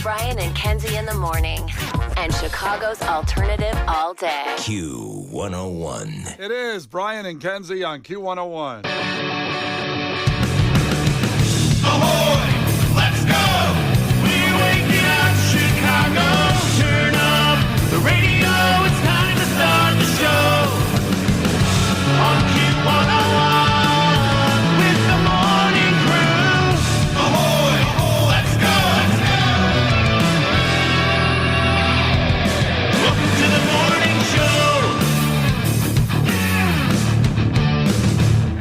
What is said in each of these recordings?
Brian and Kenzie in the morning. And Chicago's alternative all day. Q101. It is Brian and Kenzie on Q101. Ahoy! Let's go! We're waking up Chicago. Turn up the radio. It's time to start the show. On Q101 with the morning crew. Ahoy! Let's go! Welcome to the morning show.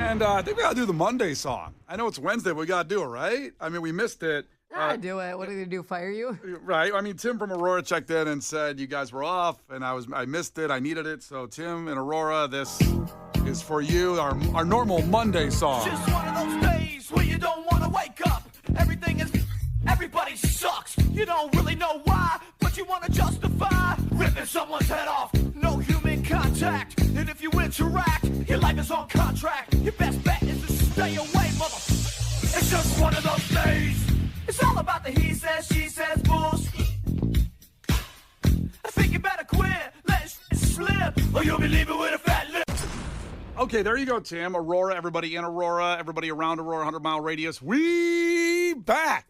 And I think we got to do the Monday song. I know it's Wednesday, but we got to do it, right? I mean, we missed it. I do it. What are they going to do, fire you? Right. I mean, Tim from Aurora checked in and said you guys were off, and I missed it. I needed it. So, Tim and Aurora, this is for you, our normal Monday song. Just one of those days where you don't want to wake up. Everybody sucks. You don't really know why, but you want to justify ripping someone's head off. No human contact, and if you interact, your life is on contract. Your best bet is to stay away, mother. It's just one of those days. It's all about the he says, she says bullshit. I think you better quit, let it slip, or you'll be leaving with a fat lip. Okay, there you go, Tim. Aurora, everybody in Aurora, everybody around Aurora, 100-mile radius. We're back.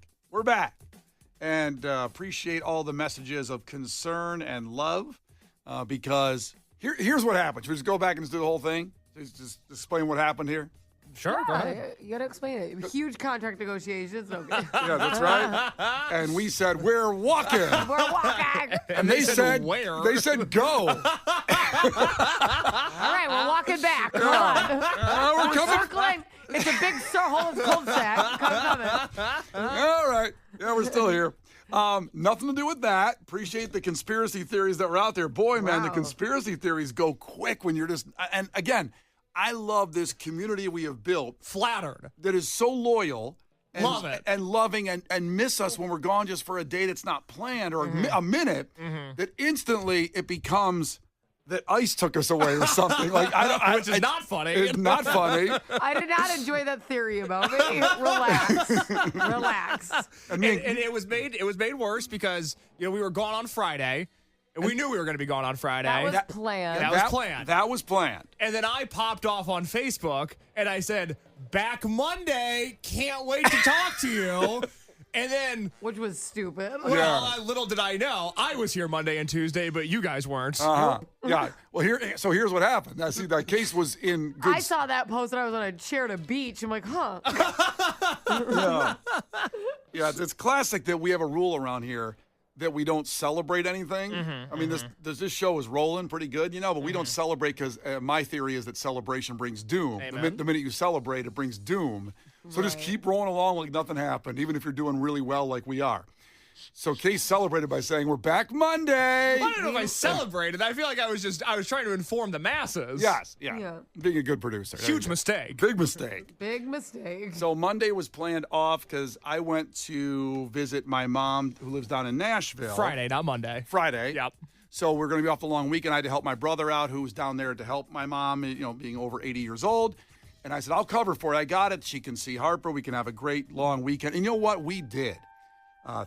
And appreciate all the messages of concern and love because here's what happened. Should we just go back and just do the whole thing? Just explain what happened here? Sure, go ahead. You got to explain it. Huge contract negotiations. Okay. Yeah, that's right. And we said, we're walking. We're walking. And they said, where? They said, go. All right, we're walking back. Hold on. We're coming. Circling. It's a big whole cul-de-sac. Coming. All right. Yeah, we're still here. Nothing to do with that. Appreciate the conspiracy theories that were out there. Boy, man, the Wow. conspiracy theories go quick when you're just, and again, I love this community we have built. Flattered. That is so loyal. And, Love it. And loving and miss us when we're gone just for a day that's not planned or a minute, that instantly it becomes that ice took us away or something. Like Which is not funny. It's not funny. I did not enjoy that theory about me. Relax. And it was made worse because we were gone on Friday. And we knew we were going to be gone on Friday. That was planned. That was planned. That was planned. And then I popped off on Facebook and I said, back Monday, can't wait to talk to you. And then, Which was stupid. well, little did I know, I was here Monday and Tuesday, but you guys weren't. Yeah. Well, here's what happened. I see that case was in good. I saw that post and I was on a chair at a beach. I'm like, huh. Yeah, it's classic that we have a rule around here that we don't celebrate anything. I mean, this show is rolling pretty good, but we don't celebrate because my theory is that celebration brings doom. The minute you celebrate, it brings doom. So just keep rolling along like nothing happened, even if you're doing really well like we are. So Case celebrated by saying, we're back Monday. I don't know if I celebrated. I feel like I was trying to inform the masses. Yes, yeah. Being a good producer. Huge mistake. Big mistake. Big mistake. So Monday was planned off because I went to visit my mom who lives down in Nashville. Friday, not Monday. Friday. Yep. So we're going to be off the long weekend. I had to help my brother out who was down there to help my mom, being over 80 years old. And I said, I'll cover for it. I got it. She can see Harper. We can have a great long weekend. And you know what? We did.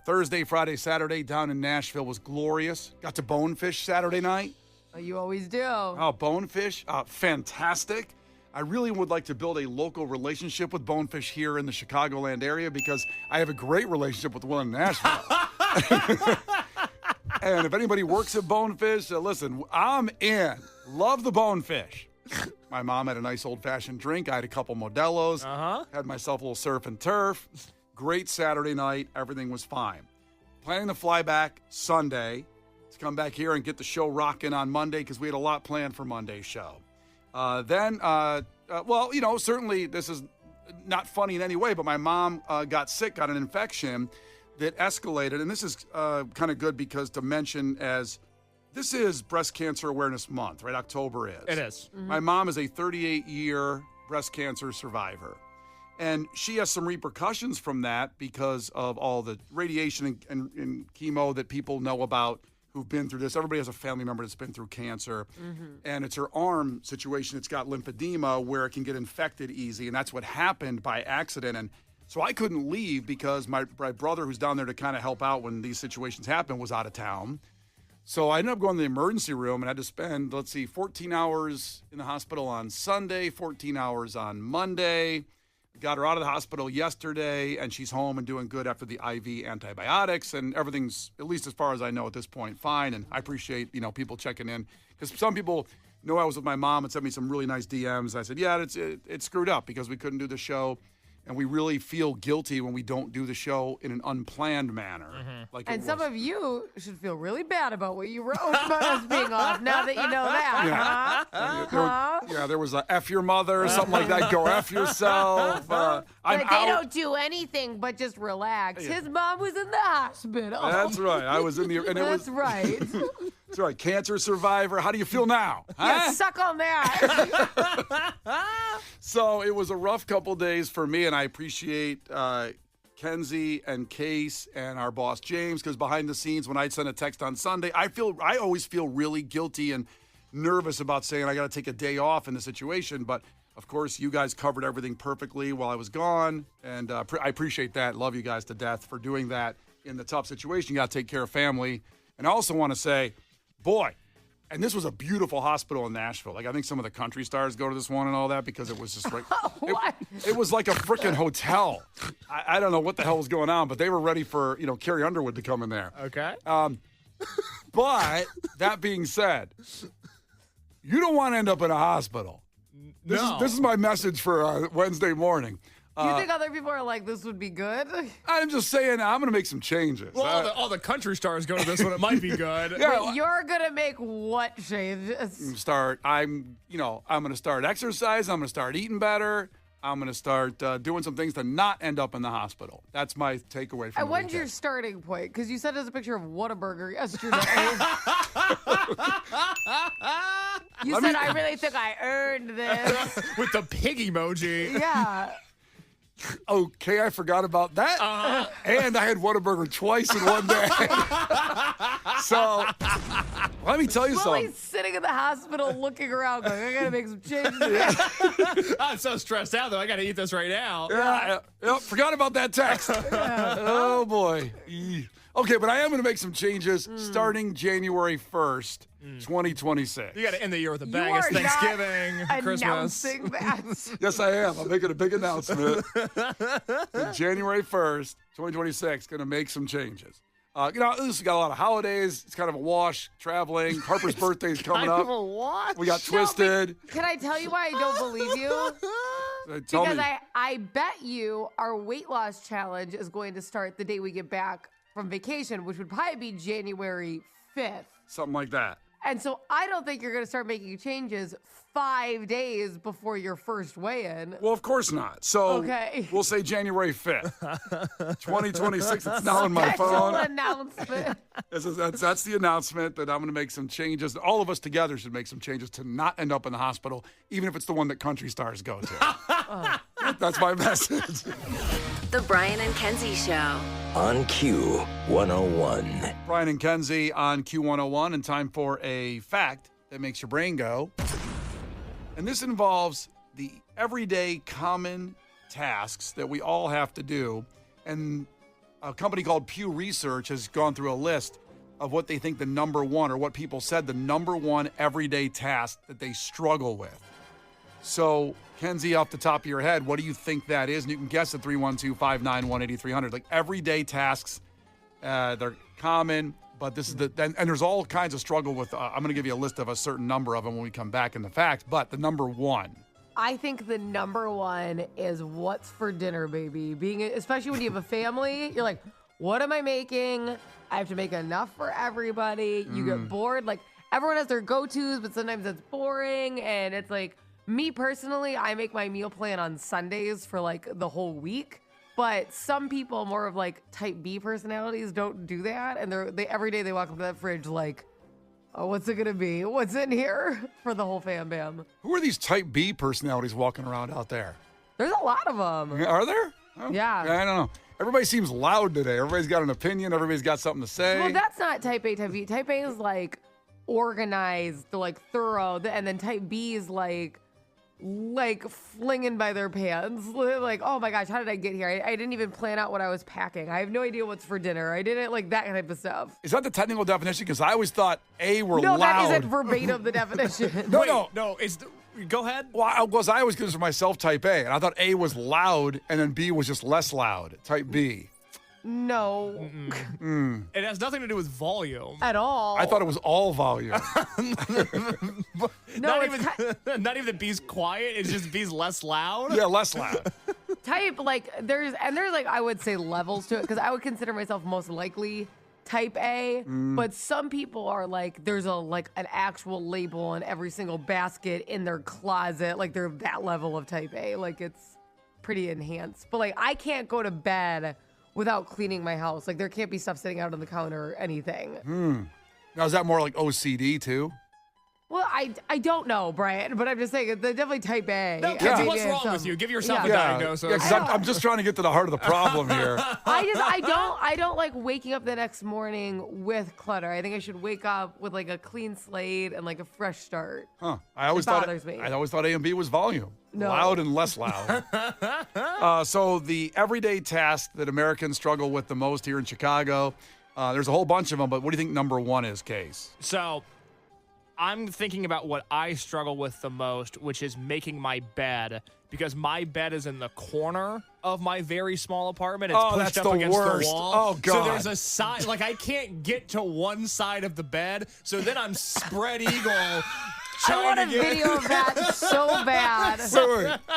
Thursday, Friday, Saturday down in Nashville was glorious. Got to bonefish Saturday night. Oh, you always do. Oh, bonefish. Fantastic. I really would like to build a local relationship with bonefish here in the Chicagoland area because I have a great relationship with the one in Nashville. And if anybody works at bonefish, listen, I'm in. Love the bonefish. My mom had a nice old-fashioned drink. I had a couple Modelo's. Had myself a little surf and turf. Great Saturday night. Everything was fine. Planning to fly back Sunday to come back here and get the show rocking on Monday because we had a lot planned for Monday's show. Certainly this is not funny in any way, but my mom got sick, got an infection that escalated. And this is kind of good because to mention as this is Breast Cancer Awareness Month, right? October is. It is. My mom is a 38-year breast cancer survivor. And she has some repercussions from that because of all the radiation and chemo that people know about who've been through this. Everybody has a family member that's been through cancer. And it's her arm situation. It's got lymphedema where it can get infected easy. And that's what happened by accident. And So I couldn't leave because my brother, who's down there to kind of help out when these situations happen, was out of town. So I ended up going to the emergency room and had to spend, 14 hours in the hospital on Sunday, 14 hours on Monday. Got her out of the hospital yesterday, and she's home and doing good after the IV antibiotics, and everything's, at least as far as I know at this point, fine. And I appreciate, people checking in, because some people know I was with my mom and sent me some really nice DMs. I said, yeah, it's screwed up because we couldn't do the show. And we really feel guilty when we don't do the show in an unplanned manner. And some of you should feel really bad about what you wrote about us being off now that you know that. There was a F your mother or something like that. Go F yourself. But they don't do anything but just relax. His mom was in the hospital. That's right. I was in the... And That's right. That's right. Cancer survivor. How do you feel now? Yeah, suck on that. So it was a rough couple days for me, and I appreciate Kenzie and Case and our boss James, because behind the scenes, when I send a text on Sunday, I always feel really guilty and nervous about saying I got to take a day off in the situation. But of course, you guys covered everything perfectly while I was gone, and I appreciate that. Love you guys to death for doing that in the tough situation. You got to take care of family, and I also want to say, boy. And this was a beautiful hospital in Nashville. Like, I think some of the country stars go to this one and all that because it was just like, it was like a freaking hotel. I don't know what the hell was going on, but they were ready for, Carrie Underwood to come in there. Okay. But that being said, you don't want to end up in a hospital. This is my message for Wednesday morning. You think other people are like, this would be good? I'm just saying, I'm going to make some changes. Well, all the country stars go to this one. It might be good. Yeah, you're going to make what changes? I'm going to start exercise. I'm going to start eating better. I'm going to start doing some things to not end up in the hospital. That's my takeaway from the when's weekend. your starting point? Because you sent us a picture of Whataburger yesterday. You said, I really think I earned this. With the pig emoji. Yeah. Okay, I forgot about that. And I had Whataburger twice in one day. So, let me tell you something. Lily's sitting in the hospital looking around going, I got to make some changes. I'm so stressed out, though. I got to eat this right now. Yeah, forgot about that text. Oh, boy. Okay, but I am going to make some changes starting January 1st, 2026. You got to end the year with a bang. You It's are Thanksgiving, not Christmas. announcing that. Yes, I am. I'm making a big announcement. January 1st, 2026, going to make some changes. This got a lot of holidays. It's kind of a wash, traveling. Harper's birthday's coming up. What? We got Twisted. Can I tell you why I don't believe you? Tell Because me. I bet you our weight loss challenge is going to start the day we get back from vacation, which would probably be January 5th. Something like that. And so I don't think you're going to start making changes 5 days before your first weigh-in. Well, of course not. So Okay. we'll say January 5th, 2026. It's now on my Special phone. announcement. That's the announcement that I'm going to make some changes. All of us together should make some changes to not end up in the hospital, even if it's the one that country stars go to. That's my message. The Brian and Kenzie Show. On Q101. Brian and Kenzie on Q101, and time for a fact that makes your brain go. And this involves the everyday common tasks that we all have to do. And a company called Pew Research has gone through a list of what they think the number one, or what people said the number one everyday task that they struggle with. So, Kenzie, off the top of your head, what do you think that is? And you can guess at 312-591-8300. Like, everyday tasks, they're common, but this is and there's all kinds of struggle with, I'm going to give you a list of a certain number of them when we come back in the facts, but the number one. I think the number one is what's for dinner, baby. Especially when you have a family, you're like, what am I making? I have to make enough for everybody. You get bored. Like, everyone has their go-tos, but sometimes it's boring, and it's like, me personally, I make my meal plan on Sundays for like the whole week, but some people more of like type B personalities don't do that, and they every day they walk up to that fridge like, oh, what's it gonna be? What's in here for the whole fam bam? Who are these type B personalities walking around out there? There's a lot of them. Are there? Oh, Yeah. I don't know. Everybody seems loud today. Everybody's got an opinion. Everybody's got something to say. Well, that's not type A, type B. Type A is like organized, like thorough, and then type B is like, like flinging by their pants. Like, oh my gosh, how did I get here? I didn't even plan out what I was packing. I have no idea what's for dinner. I didn't like that type of stuff. Is that the technical definition? Because I always thought A were No, loud. that isn't verbatim the definition. No. Go ahead. Well, I always consider myself type A, and I thought A was loud, and then B was just less loud, type B. No. It has nothing to do with volume. At all. I thought it was all volume. No, not it's even that B's quiet. It's just B's less loud. Yeah, less loud. type like there's like I would say levels to it because I would consider myself most likely type A, but some people are like there's an actual label on every single basket in their closet, like they're that level of type A, like it's pretty enhanced. But like I can't go to bed without cleaning my house. Like there can't be stuff sitting out on the counter or anything. Now, is that more like OCD too? Well, I don't know, Brian, but I'm just saying they're definitely type A. No, I Kenzie, mean, what's yeah, wrong with you? Give yourself a yeah. diagnosis. Yeah, because I'm just trying to get to the heart of the problem here. I don't like waking up the next morning with clutter. I think I should wake up with like a clean slate and like a fresh start. Huh. I always bothers me. thought A and B was volume. No. Loud and less loud. So the everyday task that Americans struggle with the most here in Chicago, there's a whole bunch of them, but what do you think number one is, Case? So I'm thinking about what I struggle with the most, which is making my bed, because my bed is in the corner of my very small apartment. It's pushed that's up the against worst. the wall. Oh, God. So there's a side, like I can't get to one side of the bed. So then I'm spread eagle. I want a video of that so bad.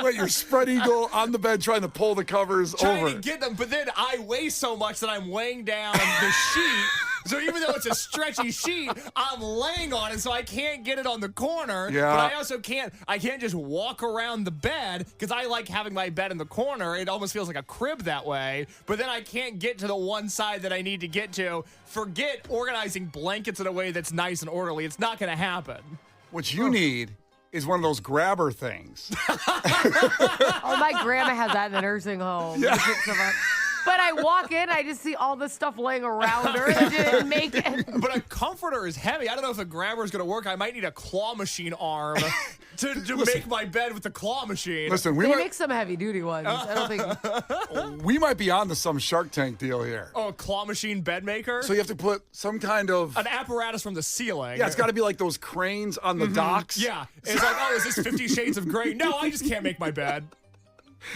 Wait, you're spread eagle on the bed trying to pull the covers Trying over. to get them, but then I weigh so much that I'm weighing down the sheet. So even though it's a stretchy sheet, I'm laying on it, so I can't get it on the corner. Yeah. But I also can't just walk around the bed because I like having my bed in the corner. It almost feels like a crib that way. But then I can't get to the one side that I need to get to. Forget organizing blankets in a way that's nice and orderly. It's not going to happen. What you need is one of those grabber things. Oh, my grandma has that in the nursing home. Yeah. But I walk in, I just see all this stuff laying around her. It didn't make it. But a comforter is heavy. I don't know if a grabber is going to work. I might need a claw machine arm to make my bed with the claw machine. Listen, They make some heavy duty ones. I don't think. we might be on to some Shark Tank deal here. Oh, a claw machine bed maker? So you have to put some kind of... An apparatus from the ceiling. Yeah, it's got to be like those cranes on the docks. Yeah. It's like, oh, is this 50 Shades of Grey? No, I just can't make my bed.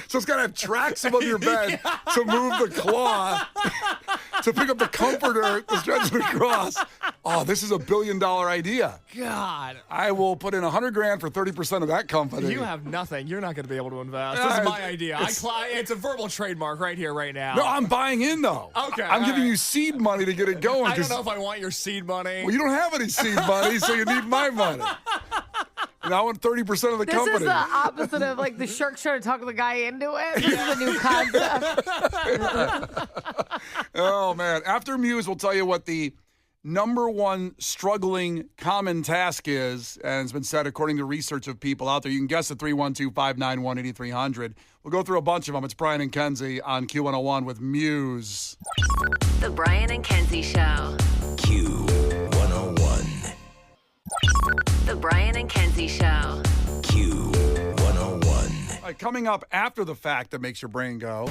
So it's got to have tracks above your bed to move the claw, to pick up the comforter, to stretch it across. Oh, this is $1 billion idea. God. I will put in $100,000 for 30% of that company. You have nothing. You're not going to be able to invest. This is my idea. It's a verbal trademark right here, right now. No, I'm buying in, though. Okay, I'm all giving right. you seed money to get it going. I don't know if I want your seed money. Well, you don't have any seed money, so you need my money. And I want 30% of the This company. is the opposite of like the shark trying to talk the guy into it. This is a new concept. Oh, man. After Muse, we'll tell you what the number one struggling common task is, and it's been said according to research of people out there. You can guess at 312-591-8300. We'll go through a bunch of them. It's Brian and Kenzie on Q101 with Muse. The Brian and Kenzie Show. Q101. The Brian and Kenzie Show. Q101. All right, coming up after the fact that makes your brain go,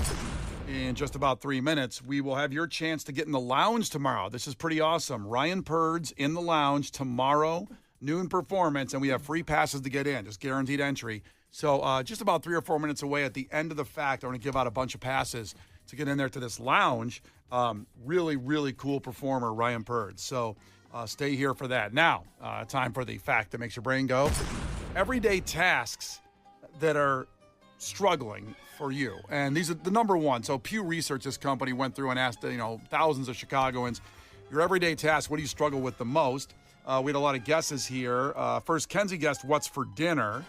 in just about 3 minutes, we will have your chance to get in the lounge tomorrow. This is pretty awesome. Ryan Purd's in the lounge tomorrow, noon performance, and we have free passes to get in, just guaranteed entry. So just about 3 or 4 minutes away at the end of the fact, I'm going to give out a bunch of passes to get in there to this lounge. Really, really cool performer, Ryan Purd. So stay here for that. Now, time for the fact that makes your brain go. Everyday tasks that are struggling for you. And these are the number one. So Pew Research, this company, went through and asked, thousands of Chicagoans, your everyday task, what do you struggle with the most? We had a lot of guesses here. First, Kenzie guessed what's for dinner.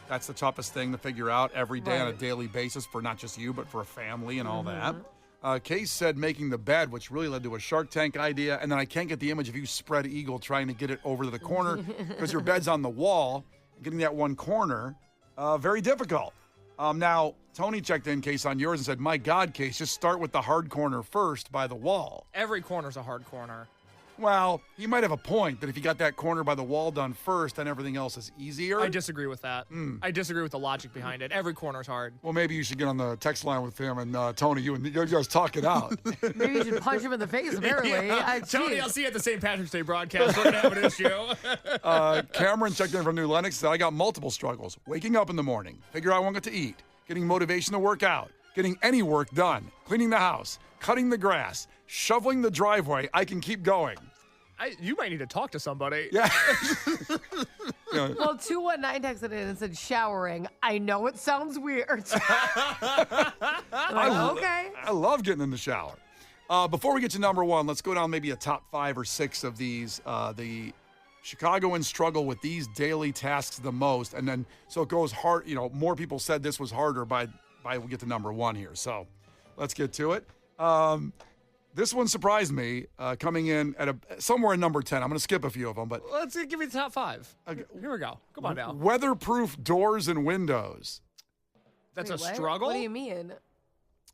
That's the toughest thing to figure out every day on a daily basis for not just you, but for a family and all that. Case said making the bed, which really led to a Shark Tank idea. And then I can't get the image of you spread eagle trying to get it over to the corner because your bed's on the wall. Getting that one corner, very difficult. Now, Tony checked in, Case, on yours and said, my God, Case, just start with the hard corner first by the wall. Every corner's a hard corner. Well, he might have a point that if you got that corner by the wall done first, then everything else is easier. I disagree with that. I disagree with the logic behind it. Every corner's hard. Well, maybe you should get on the text line with him and Tony. You guys talk it out. Maybe you should punch him in the face, apparently. Tony, Geez. I'll see you at the St. Patrick's Day broadcast. We're going to have an issue. Cameron checked in from New Lenox. Said, I got multiple struggles. Waking up in the morning, figure out what I want to eat, getting motivation to work out, getting any work done, cleaning the house, cutting the grass, shoveling the driveway. I can keep going. You might need to talk to somebody. Yeah. Well, 219 texted in and said showering. I know it sounds weird. Okay. I love getting in the shower. Before we get to number one, let's go down maybe a top 5 or 6 of these. The Chicagoans struggle with these daily tasks the most. And then, so it goes hard. More people said this was harder by we get to number one here. So let's get to it. This one surprised me, coming in at somewhere in number 10. I'm going to skip a few of them, but Let's give you the top 5. Okay. Here we go. Come on now. Weatherproof doors and windows. That's Wait, a what? struggle? What do you mean?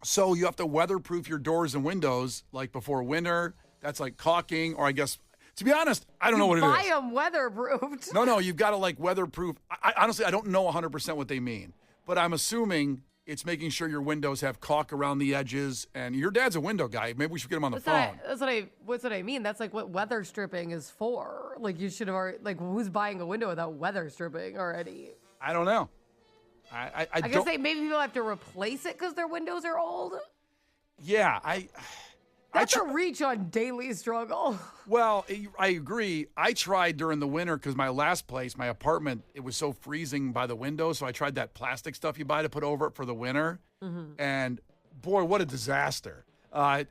So you have to weatherproof your doors and windows, like before winter. That's like caulking, or I guess, to be honest, I don't know what it Buy is. them weatherproofed. No, you've got to like weatherproof. Honestly, I don't know 100% what they mean, but I'm assuming it's making sure your windows have caulk around the edges. And your dad's a window guy. Maybe we should get him on the phone. That's what I mean. That's like what weather stripping is for. Like you should have already, like who's buying a window without weather stripping already? I don't know. I guess maybe people have to replace it because their windows are old. Yeah, That's a reach on daily struggle. Well, I agree. I tried during the winter because my last place, my apartment, it was so freezing by the window. So I tried that plastic stuff you buy to put over it for the winter. And boy, what a disaster. I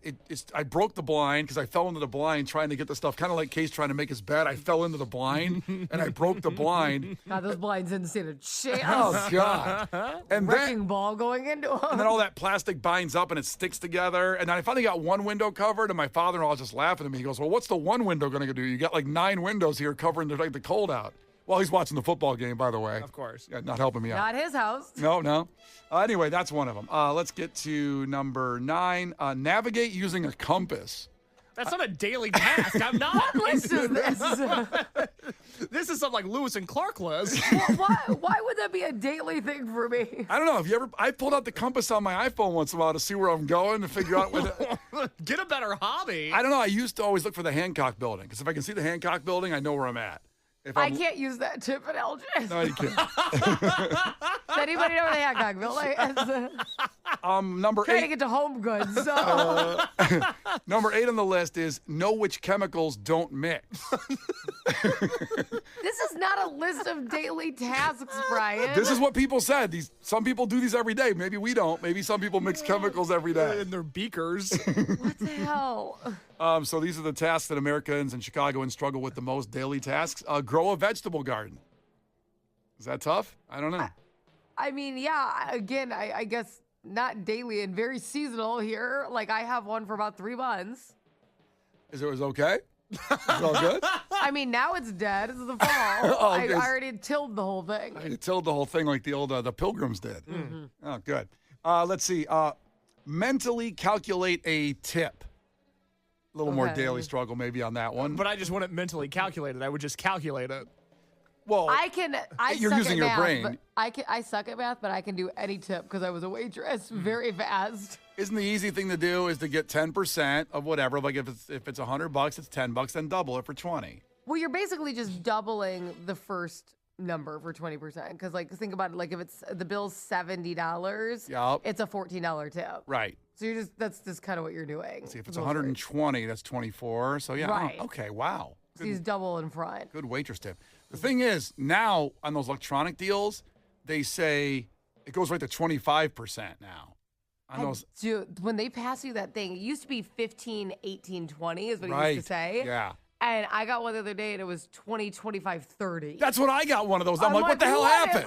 broke the blind because I fell into the blind trying to get the stuff, kind of like Case trying to make his bed. I fell into the blind and I broke the blind. God, those blinds didn't stand a chance. Oh, God. And Wrecking ball going into them. And then all that plastic binds up and it sticks together. And then I finally got one window covered, and my father-in-law was just laughing at me. He goes, well, what's the one window going to do? You got like 9 windows here covering the cold out. Well, he's watching the football game, by the way. Of course. Yeah, not helping me out. Not his house. No. Anyway, that's one of them. Let's get to number 9. Navigate using a compass. That's not a daily task. I'm not. What list is this? This is something like Lewis and Clark list. Why would that be a daily thing for me? I don't know. I pulled out the compass on my iPhone once in a while to see where I'm going to figure out where Get a better hobby. I don't know. I used to always look for the Hancock building because if I can see the Hancock building, I know where I'm at. I can't use that tip at LJ. No, you can't. Does anybody know where the Hancock building is? Number Trying to 8. get to Home Goods. So. Number 8 on the list is know which chemicals don't mix. This is not a list of daily tasks, Brian. This is what people said. Some people do these every day. Maybe we don't. Maybe some people mix chemicals every day. In their beakers. What the hell? So these are the tasks that Americans and Chicagoans struggle with the most, daily tasks. Grow a vegetable garden. Is that tough? I don't know. I mean, yeah, again, I guess not daily and very seasonal here. Like, I have one for about 3 months. Is it okay? Is it all good? I mean, now it's dead. It's the fall. Oh, okay. I already tilled the whole thing. I tilled the whole thing like the old the Pilgrims did. Mm-hmm. Oh, good. Let's see. Mentally calculate a tip. A little more Okay. daily struggle maybe on that one. But I just wouldn't mentally calculate it. I would just calculate it. Well, you're suck using at your math, brain. but I suck at math, but I can do any tip because I was a waitress very fast. Isn't the easy thing to do is to get 10% of whatever? Like if it's $100, it's $10, then double it for 20. Well, you're basically just doubling the first number for 20% because, like, think about it. Like, if it's the bill's $70, Yup. it's a $14 tip. Right. So that's just kind of what you're doing. See, if it's Go for it. 120, that's 24. So yeah. Right. Oh, okay. Wow. So he's double in front. Good waitress tip. The thing is, now on those electronic deals, they say it goes right to 25% now. On those, Dude, when they pass you that thing, it used to be 15, 18, 20 is what he right? used to say. Yeah. And I got one the other day and it was 20, 25, 30. That's what I got. One of those. I'm like, what the hell happened?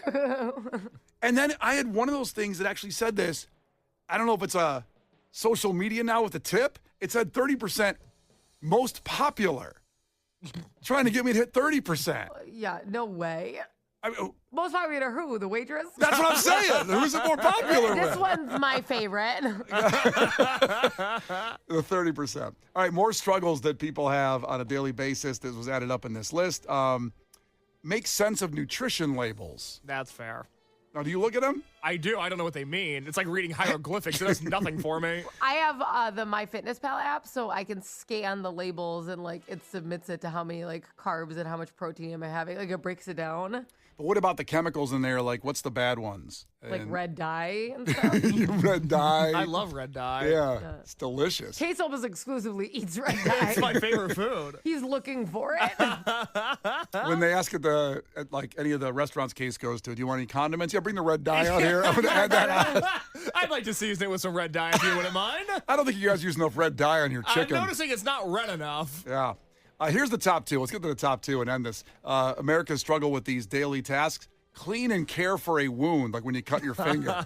happened? And then I had one of those things that actually said this. I don't know if it's a social media now with the tip. It said 30% most popular. Trying to get me to hit 30%. Yeah, no way. I mean, Most popular who? The waitress? that's what I'm saying. Who's it more popular This with? one's my favorite. The 30%. All right, more struggles that people have on a daily basis. This was added up in this list. Make sense of nutrition labels. That's fair. Now, do you look at them? I do. I don't know what they mean. It's like reading hieroglyphics. It does nothing for me. I have the MyFitnessPal app, so I can scan the labels and like it submits it to how many like carbs and how much protein am I having. Like it breaks it down. But what about the chemicals in there? Like, what's the bad ones? Like And- red dye and stuff. red dye. I love red dye. Yeah, it's delicious. Case almost exclusively eats red dye. It's my favorite food. He's looking for it. When they ask at like any of the restaurants Case goes to, do you want any condiments? Yeah, bring the red dye out here. I'm going to add that on. I'd like to season it with some red dye if you wouldn't mind. I don't think you guys use enough red dye on your chicken. I'm noticing it's not red enough. Yeah. Here's the top two. Let's get to the top two and end this. America's struggle with these daily tasks. Clean and care for a wound, like when you cut your finger.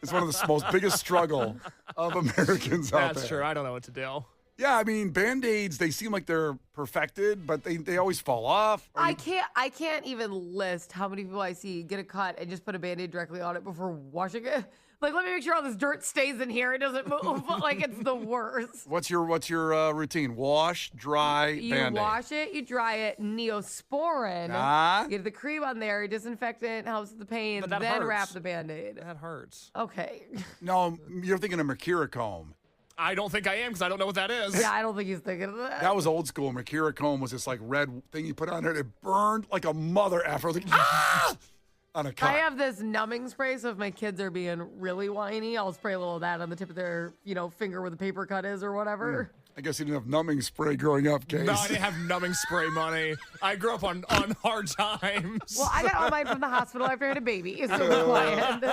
It's one of the most biggest struggle of Americans out there. That's true. I don't know what to do. Yeah, I mean, Band-Aids, they seem like they're perfected, but they always fall off. I can't even list how many people I see get a cut and just put a Band-Aid directly on it before washing it. Like, let me make sure all this dirt stays in here. It doesn't move. Like, it's the worst. What's your routine? Wash, dry, You Band-Aid. wash it, you dry it, Neosporin. Ah. Get the cream on there, disinfectant, helps with the pain, But that then hurts. wrap the Band-Aid. That hurts. Okay. No, you're thinking of mercurochrome. I don't think I am because I don't know what that is. Yeah, I don't think he's thinking of that. That was old school. Mercurochrome was this like red thing you put on there. It burned like a mother after. I was like, ah! On a cut. I have this numbing spray, so if my kids are being really whiny, I'll spray a little of that on the tip of their, finger where the paper cut is or whatever. I guess you didn't have numbing spray growing up, Case. No, I didn't have numbing spray money. I grew up on hard times. Well, I got all mine from the hospital after I had a baby, so be quiet.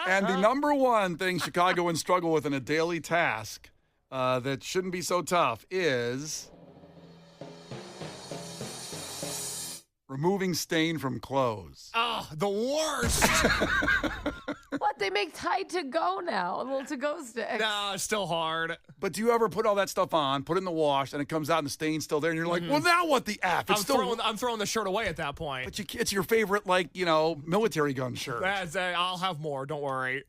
And the number one thing Chicagoans struggle with in a daily task that shouldn't be so tough is removing stain from clothes. Oh, the worst. What? They make Tide to go now, little to go sticks. No, it's still hard. But do you ever put all that stuff on, put it in the wash, and it comes out and the stain's still there, and you're like, well, now what the F? It's I'm throwing the shirt away at that point. But it's your favorite, military gun shirt. I'll have more. Don't worry.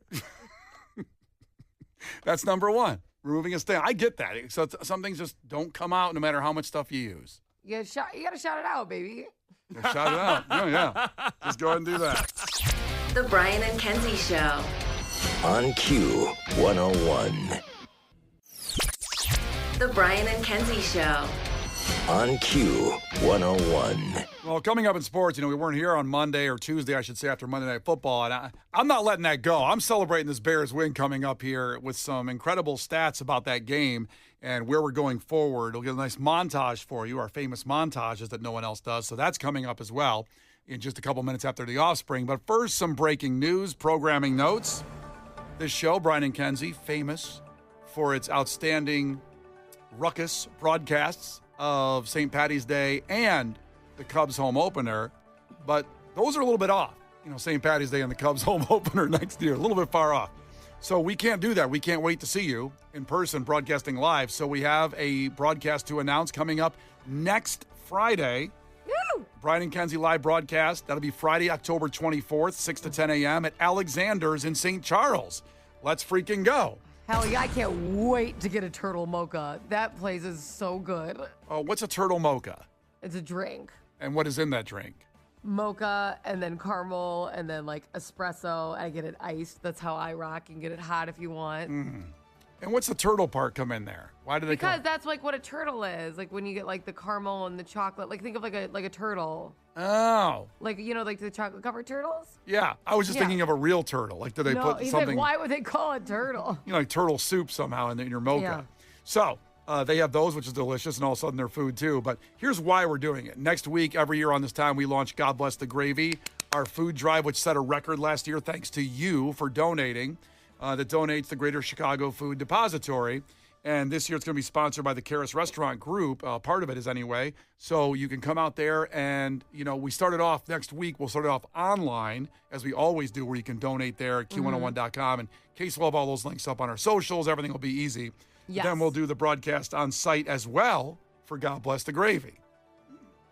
That's number one. Removing a stain. I get that. So some things just don't come out no matter how much stuff you use. You gotta shout it out, baby. Yeah, shout it out. Oh, yeah. Just go ahead and do that. The Brian and Kenzie Show. On Q 101. The Brian and Kenzie Show. On Q 101. Well, coming up in sports, we weren't here on Monday or Tuesday, I should say, after Monday Night Football, and I'm not letting that go. I'm celebrating this Bears win coming up here with some incredible stats about that game and where we're going forward. We'll get a nice montage for you, our famous montages that no one else does. So that's coming up as well in just a couple minutes after the Offspring. But first, some breaking news, programming notes. This show, Brian and Kenzie, famous for its outstanding ruckus broadcasts of St. Paddy's Day and the Cubs home opener, but those are a little bit off. St. Paddy's Day and the Cubs home opener next year, a little bit far off. So we can't do that. We can't wait to see you in person broadcasting live. So we have a broadcast to announce coming up next Friday. Woo! Brian and Kenzie live broadcast. That'll be Friday, October 24th, 6 to 10 a.m. at Alexander's in St. Charles. Let's freaking go. Hell yeah, I can't wait to get a turtle mocha. That place is so good. Oh, what's a turtle mocha? It's a drink. And what is in that drink? Mocha and then caramel and then like espresso. I get it iced. That's how I rock. You can get it hot if you want. And what's the turtle part come in there? Why do they Because come? that's like what a turtle is. Like when you get like the caramel and the chocolate. Like think of like a turtle. Oh. Like like the chocolate covered turtles. Yeah, I was just Yeah. thinking of a real turtle. Like, do they No, put he's something, like, why would they call it turtle? like turtle soup somehow in your mocha? Yeah. So they have those, which is delicious, and all of a sudden they're food too. But here's why we're doing it. Next week, every year on this time, we launch God Bless the Gravy, our food drive, which set a record last year thanks to you for donating. That donates the Greater Chicago Food Depository. And this year it's going to be sponsored by the Karis Restaurant Group. Part of it is anyway. So you can come out there and, we started off next week. We'll start it off online, as we always do, where you can donate there at Q101.com. And Case will have all those links up on our socials. Everything will be easy. Yes. Then we'll do the broadcast on site as well for God Bless the Gravy.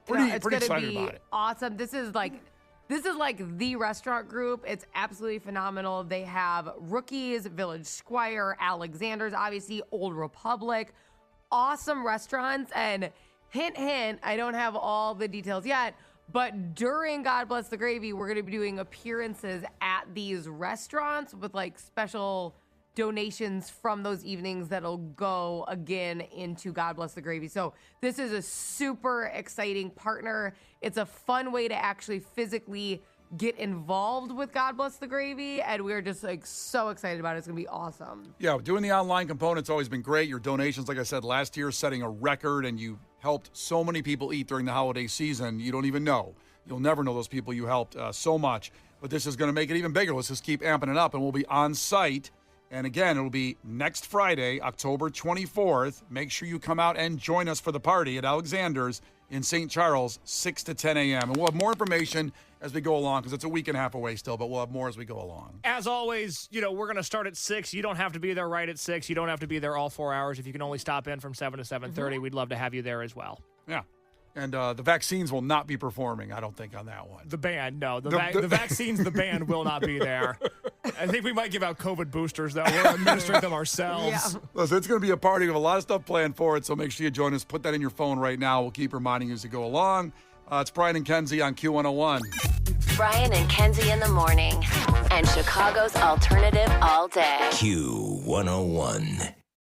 Pretty It's gonna excited be about it. awesome. This is like This is like the restaurant group. It's absolutely phenomenal. They have Rookies, Village Squire, Alexander's, obviously, Old Republic. Awesome restaurants. And hint, hint, I don't have all the details yet, but during God Bless the Gravy, we're going to be doing appearances at these restaurants with like special donations from those evenings that'll go again into God Bless the Gravy. So this is a super exciting partner. It's a fun way to actually physically get involved with God Bless the Gravy, and we're just like so excited about it. It's gonna be awesome. Yeah, doing the online component's always been great. Your donations, like I said, last year setting a record, and you helped so many people eat during the holiday season. You don't even know. You'll never know those people you helped so much. But this is going to make it even bigger. Let's just keep amping it up, and we'll be on site. And again, it'll be next Friday, October 24th. Make sure you come out and join us for the party at Alexander's in St. Charles, 6 to 10 a.m. And we'll have more information as we go along because it's a week and a half away still, but we'll have more as we go along. As always, we're going to start at 6. You don't have to be there right at 6. You don't have to be there all 4 hours. If you can only stop in from 7 to 7:30, we'd love to have you there as well. Yeah. And the vaccines will not be performing, I don't think, on that one. The band, no. The vaccines, the band will not be there. I think we might give out COVID boosters, though. We'll administrate them ourselves. Yeah. Listen, it's going to be a party with a lot of stuff planned for it, so make sure you join us. Put that in your phone right now. We'll keep reminding you as we go along. It's Brian and Kenzie on Q101. Brian and Kenzie in the morning. And Chicago's alternative all day. Q101.